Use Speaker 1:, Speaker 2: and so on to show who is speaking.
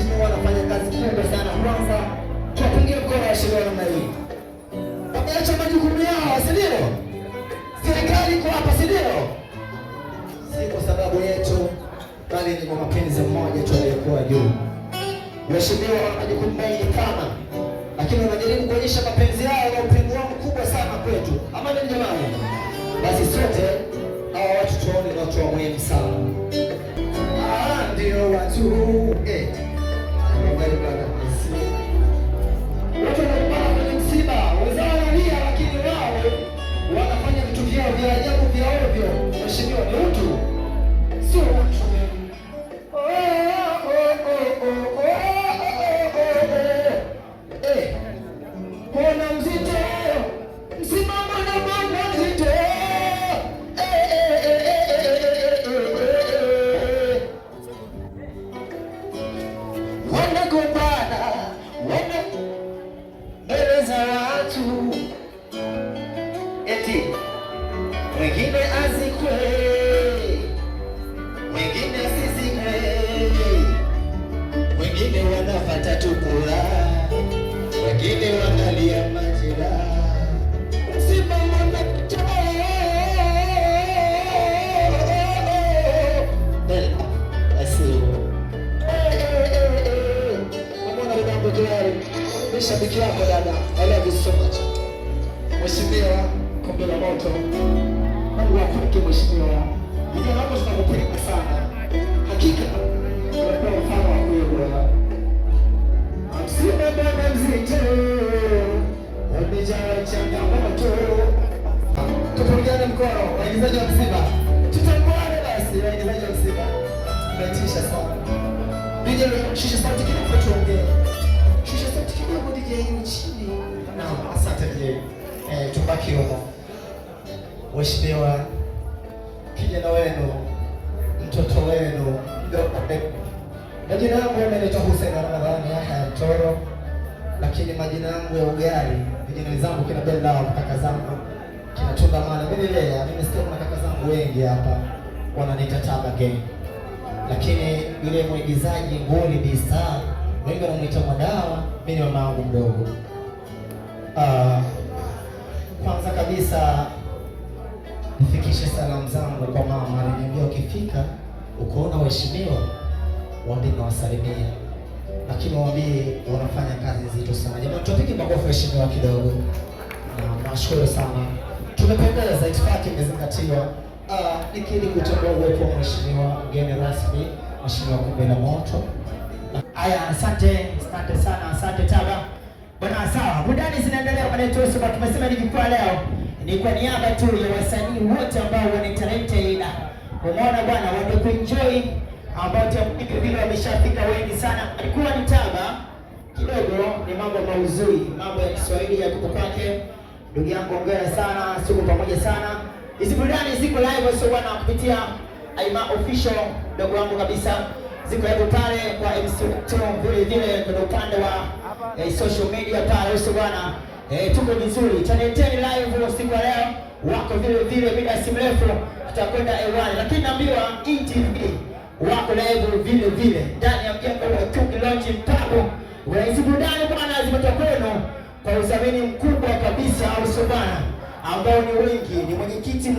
Speaker 1: waheshimiwa wanafanya kazi kubwa sana. Kwanza tuwapungie mkono waheshimiwa namna hii. Wameacha majukumu yao, si ndio? Serikali iko hapa, si ndio? Si kwa sababu yetu, bali ni kwa mapenzi mmoja tu aliyekuwa juu. Waheshimiwa wana majukumu mengi kama, lakini wanajaribu kuonyesha mapenzi yao na upendo wao mkubwa sana kwetu. Amani jamani. Basi sote hawa watu tuone ni watu wa muhimu sana. Ndio watu watu wanapaa kwenye msiba, wenzao wanalia, lakini wao wanafanya vitu vyao vya ajabu vya ovyo. Mheshimiwa, ni utu, sio utu. Mbona mzito, msimamo na mambo mzito. Wanagombana, mbele za watu, eti wengine azikwe, wengine asizikwe, wengine wanafata tukula, wengine wanalia majeraha. Msimamo na shabiki yako dada, I love you so much. Mheshimiwa, kombe la moto. Mungu akubariki mheshimiwa. Vijana wako tunakupenda sana. Hakika unakuwa mfano wa kuigwa. Msiba baba mzito, umejaa changamoto. Tupungiane mkono, waigizaji wa msiba. Tutambuane basi, waigizaji wa msiba. Tumetisha sana. DJ, shusha sauti kidogo tuongee. Shusha sauti kidogo DJ chini. Naam, asante DJ. Tubaki huko. Mheshimiwa, kijana wenu, mtoto wenu, majina yangu yanaitwa Hussein Ramadhani Yahya Mtoro, lakini majina yangu ya ugali, vijana wenzangu kina Bella, kaka zangu kina Tunda Mala, mimi sikia kuna kaka zangu wengi hapa wananiita Taba Gang. Lakini yule mwigizaji nguli Bista, wengi wanamuita Madawa, mimi ni mama wangu mdogo. Kwanza kabisa nifikishe salamu zangu kwa mama. Aliniambia ukifika ukoona waheshimiwa waambie nawasalimia, lakini waambie wanafanya kazi nzito sana. Jamani, tupige makofi waheshimiwa kidogo. Na nashukuru sana. Tumependeza, itifaki imezingatiwa. Nikili kutambua uwepo wa mheshimiwa mgeni rasmi, mheshimiwa kombe la moto.
Speaker 2: Aya, asante sana, asante Taba. Bwana sawa, burudani zinaendelea pale Toso, kwa tumesema ni jukwaa leo. Ni kwa niaba tu ya wasanii wote ambao wana talented. Umeona bwana, watu kuenjoy ambao tayari vile wameshafika wengi sana. Alikuwa ni Taba kidogo, ni mambo mauzuri, mambo ya Kiswahili ya kupokake. Ndugu yangu hongera sana, siku pamoja sana. Hizi burudani ziko live so bwana kupitia Aima official, ndugu wangu kabisa. Ziko hapo pale kwa MC2 vile kwenye upande wa social media pale so bwana. Tuko vizuri. Channel 10 live siku leo wako vile bila si mrefu tutakwenda hewani, lakini naambiwa ETV wako live vile ndani ya mjengo wa Tuki Lounge Mtago. Hizi burudani bwana zimetoka kwenu kwa udhamini mkubwa kabisa au so bwana ambao ni wengi, ni mwenyekiti